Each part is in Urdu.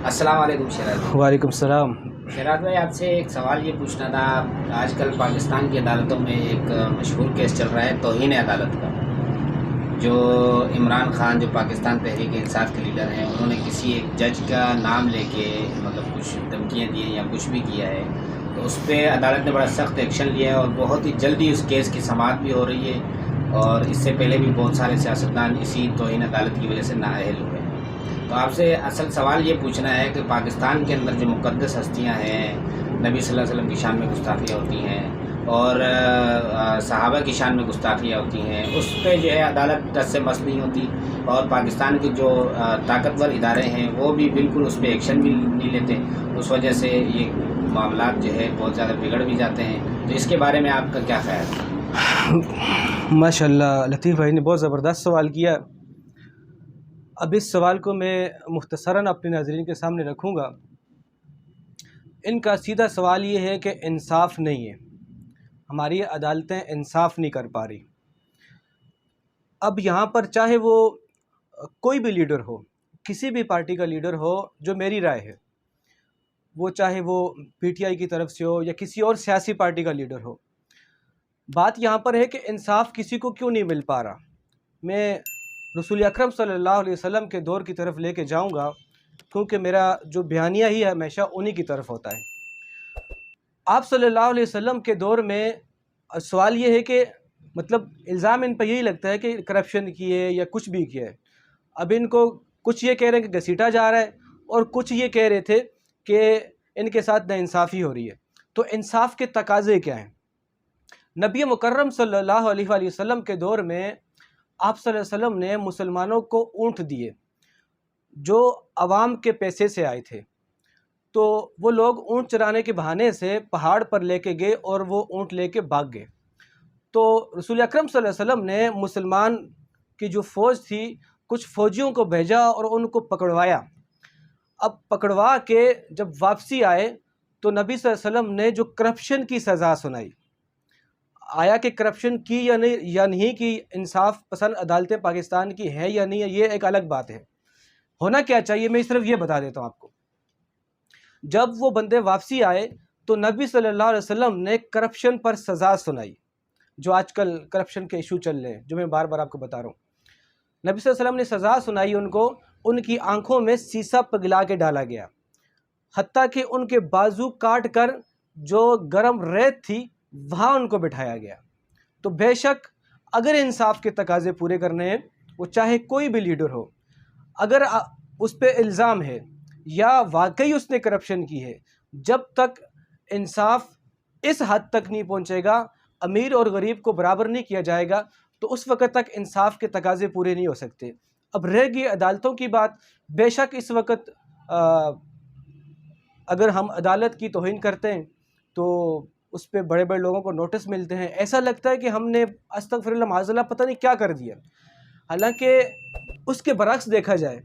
السلام علیکم شراز بھائی۔ وعلیکم السلام۔ شراز بھائی، آپ سے ایک سوال یہ پوچھنا تھا۔ آج کل پاکستان کی عدالتوں میں ایک مشہور کیس چل رہا ہے توہین عدالت کا، جو عمران خان جو پاکستان تحریک انصاف کے لیڈر ہیں، انہوں نے کسی ایک جج کا نام لے کے کچھ دھمکیاں دی ہیں یا کچھ بھی کیا ہے، تو اس پہ عدالت نے بڑا سخت ایکشن لیا ہے اور بہت ہی جلدی اس کیس کی سماعت بھی ہو رہی ہے، اور اس سے پہلے بھی بہت سارے سیاستدان اسی توہین عدالت کی وجہ سے نااہل ہوئے ہیں۔ تو آپ سے اصل سوال یہ پوچھنا ہے کہ پاکستان کے اندر جو مقدس ہستیاں ہیں، نبی صلی اللہ علیہ وسلم کی شان میں گستاخیاں ہوتی ہیں اور صحابہ کی شان میں گستاخیاں ہوتی ہیں، اس پہ جو ہے عدالت دست سے مس نہیں ہوتی، اور پاکستان کے جو طاقتور ادارے ہیں وہ بھی بالکل اس پہ ایکشن بھی نہیں لیتے۔ اس وجہ سے یہ معاملات جو ہے بہت زیادہ بگڑ بھی جاتے ہیں۔ تو اس کے بارے میں آپ کا کیا خیال ہے؟ ماشاء اللہ، لطیف بھائی نے بہت زبردست سوال کیا۔ اب اس سوال کو میں مختصراً اپنے ناظرین کے سامنے رکھوں گا۔ ان کا سیدھا سوال یہ ہے کہ انصاف نہیں ہے، ہماری عدالتیں انصاف نہیں کر پا رہی۔ اب یہاں پر چاہے وہ کوئی بھی لیڈر ہو، کسی بھی پارٹی کا لیڈر ہو، جو میری رائے ہے، وہ چاہے وہ پی ٹی آئی کی طرف سے ہو یا کسی اور سیاسی پارٹی کا لیڈر ہو، بات یہاں پر ہے کہ انصاف کسی کو کیوں نہیں مل پا رہا۔ میں رسول اکرم صلی اللہ علیہ وسلم کے دور کی طرف لے کے جاؤں گا، کیونکہ میرا جو بیانیہ ہی ہے ہمیشہ انہی کی طرف ہوتا ہے۔ آپ صلی اللہ علیہ وسلم کے دور میں سوال یہ ہے کہ الزام ان پہ یہی لگتا ہے کہ کرپشن کی ہے یا کچھ بھی کیا ہے۔ اب ان کو کچھ یہ کہہ رہے ہیں کہ گھسیٹا جا رہا ہے، اور کچھ یہ کہہ رہے تھے کہ ان کے ساتھ ناانصافی ہو رہی ہے۔ تو انصاف کے تقاضے کیا ہیں؟ نبی مکرم صلی اللہ علیہ وآلہ وسلم کے دور میں آپ صلی اللہ علیہ وسلم نے مسلمانوں کو اونٹ دیے جو عوام کے پیسے سے آئے تھے۔ تو وہ لوگ اونٹ چرانے کے بہانے سے پہاڑ پر لے کے گئے اور وہ اونٹ لے کے بھاگ گئے۔ تو رسول اکرم صلی اللہ علیہ وسلم نے مسلمان کی جو فوج تھی، کچھ فوجیوں کو بھیجا اور ان کو پکڑوایا۔ اب پکڑوا کے جب واپسی آئے تو نبی صلی اللہ علیہ وسلم نے جو کرپشن کی سزا سنائی، آیا کہ کرپشن کی یا نہیں کی، انصاف پسند عدالتیں پاکستان کی ہے یا نہیں ہے، یہ ایک الگ بات ہے۔ ہونا کیا چاہیے، میں صرف یہ بتا دیتا ہوں آپ کو۔ جب وہ بندے واپسی آئے تو نبی صلی اللہ علیہ وسلم نے کرپشن پر سزا سنائی، جو آج کل کرپشن کے ایشو چل رہے ہیں، جو میں بار بار آپ کو بتا رہا ہوں۔ نبی صلی اللہ علیہ وسلم نے سزا سنائی ان کو، ان کی آنکھوں میں سیسا پگھلا کے ڈالا گیا، حتیٰ کہ ان کے بازو کاٹ کر جو گرم ریت تھی وہاں ان کو بٹھایا گیا۔ تو بے شک اگر انصاف کے تقاضے پورے کرنے ہیں، وہ چاہے کوئی بھی لیڈر ہو، اگر اس پہ الزام ہے یا واقعی اس نے کرپشن کی ہے، جب تک انصاف اس حد تک نہیں پہنچے گا، امیر اور غریب کو برابر نہیں کیا جائے گا، تو اس وقت تک انصاف کے تقاضے پورے نہیں ہو سکتے۔ اب رہ گئی عدالتوں کی بات، بے شک اس وقت اگر ہم عدالت کی توہین کرتے ہیں تو اس پہ بڑے بڑے لوگوں کو نوٹس ملتے ہیں، ایسا لگتا ہے کہ ہم نے استغفر اللہ معاذ اللہ پتہ نہیں کیا کر دیا۔ حالانکہ اس کے برعکس دیکھا جائے،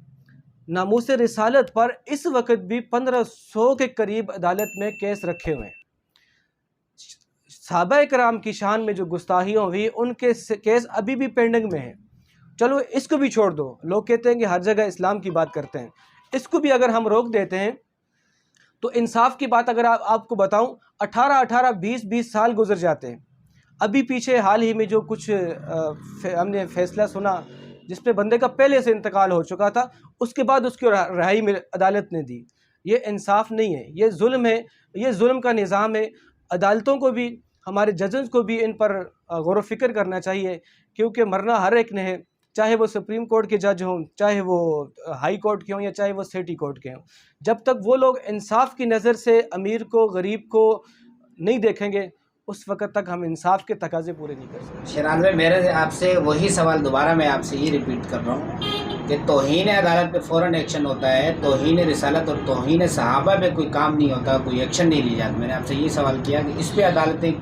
ناموس رسالت پر اس وقت بھی 1500 کے قریب عدالت میں کیس رکھے ہوئے ہیں۔ صحابہ کرام کی شان میں جو گستاخیاں ہوئی، ان کے کیس ابھی بھی پینڈنگ میں ہیں۔ چلو اس کو بھی چھوڑ دو، لوگ کہتے ہیں کہ ہر جگہ اسلام کی بات کرتے ہیں، اس کو بھی اگر ہم روک دیتے ہیں تو انصاف کی بات اگر آپ کو بتاؤں، 18-20 سال گزر جاتے ہیں۔ ابھی پیچھے حال ہی میں جو کچھ ہم نے فیصلہ سنا، جس پہ بندے کا پہلے سے انتقال ہو چکا تھا، اس کے بعد اس کی رہائی میں عدالت نے دی۔ یہ انصاف نہیں ہے، یہ ظلم ہے، یہ ظلم کا نظام ہے۔ عدالتوں کو بھی، ہمارے ججز کو بھی ان پر غور و فکر کرنا چاہیے، کیونکہ مرنا ہر ایک نے ہے، چاہے وہ سپریم کورٹ کے جج ہوں، چاہے وہ ہائی کورٹ کے ہوں، یا چاہے وہ سٹی کورٹ کے ہوں۔ جب تک وہ لوگ انصاف کی نظر سے امیر کو، غریب کو نہیں دیکھیں گے، اس وقت تک ہم انصاف کے تقاضے پورے نہیں کر سکتے۔ شراز بھائی، میرے آپ سے وہی سوال دوبارہ میں آپ سے یہ ریپیٹ کر رہا ہوں کہ توہین عدالت پہ فوراً ایکشن ہوتا ہے، توہین رسالت اور توہین صحابہ پہ کوئی کام نہیں ہوتا، کوئی ایکشن نہیں لی جاتی۔ میں نے آپ سے یہ سوال کیا کہ اس پہ عدالتیں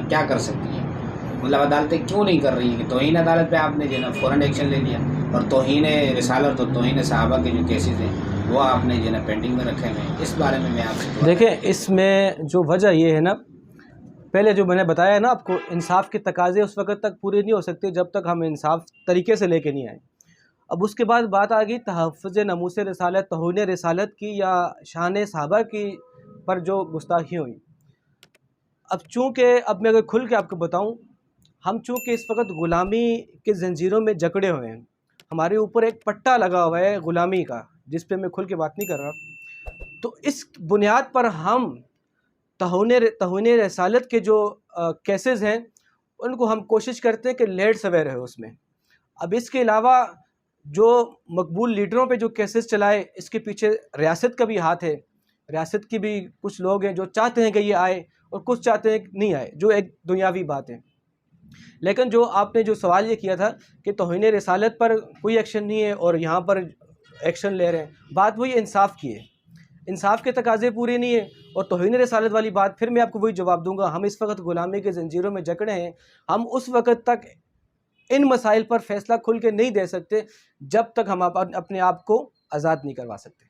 کیا کر سکتی ہیں، عدالتیں کیوں نہیں کر رہی ہیں کہ توہین عدالت پہ آپ نے جو نا فوراً ایکشن لے لیا، اور توہین رسالت اور توہین صحابہ کے جو کیسز ہیں وہ آپ نے جو نا پینڈنگ میں رکھے ہوئے ہیں۔ اس بارے میں آپ سے دیکھیں، اس میں جو وجہ یہ ہے نا، پہلے جو میں نے بتایا نا آپ کو، انصاف کے تقاضے اس وقت تک پورے نہیں ہو سکتے جب تک ہم انصاف طریقے سے لے کے نہیں آئیں۔ اب اس کے بعد بات آ گئی تحفظ ناموس رسالت، توہین رسالت کی یا شان صحابہ کی پر جو گستاخی ہوئی۔ اب چونکہ اب میں اگر کھل کے آپ کو بتاؤں، ہم چونکہ اس وقت غلامی کے زنجیروں میں جکڑے ہوئے ہیں، ہمارے اوپر ایک پٹا لگا ہوا ہے غلامی کا، جس پہ میں کھل کے بات نہیں کر رہا، تو اس بنیاد پر ہم توہین رسالت کے جو کیسز ہیں ان کو ہم کوشش کرتے ہیں کہ لیٹ سویر ہے اس میں۔ اب اس کے علاوہ جو مقبول لیڈروں پہ جو کیسز چلائے، اس کے پیچھے ریاست کا بھی ہاتھ ہے، ریاست کی بھی کچھ لوگ ہیں جو چاہتے ہیں کہ یہ آئے اور کچھ چاہتے ہیں کہ نہیں آئے، جو ایک دنیاوی بات ہے۔ لیکن جو آپ نے جو سوال یہ کیا تھا کہ توہین رسالت پر کوئی ایکشن نہیں ہے اور یہاں پر ایکشن لے رہے ہیں، بات وہی انصاف کی ہے، انصاف کے تقاضے پورے نہیں ہیں۔ اور توہین رسالت والی بات پھر میں آپ کو وہی جواب دوں گا، ہم اس وقت غلامی کے زنجیروں میں جکڑے ہیں، ہم اس وقت تک ان مسائل پر فیصلہ کھل کے نہیں دے سکتے جب تک ہم اپنے آپ کو آزاد نہیں کروا سکتے۔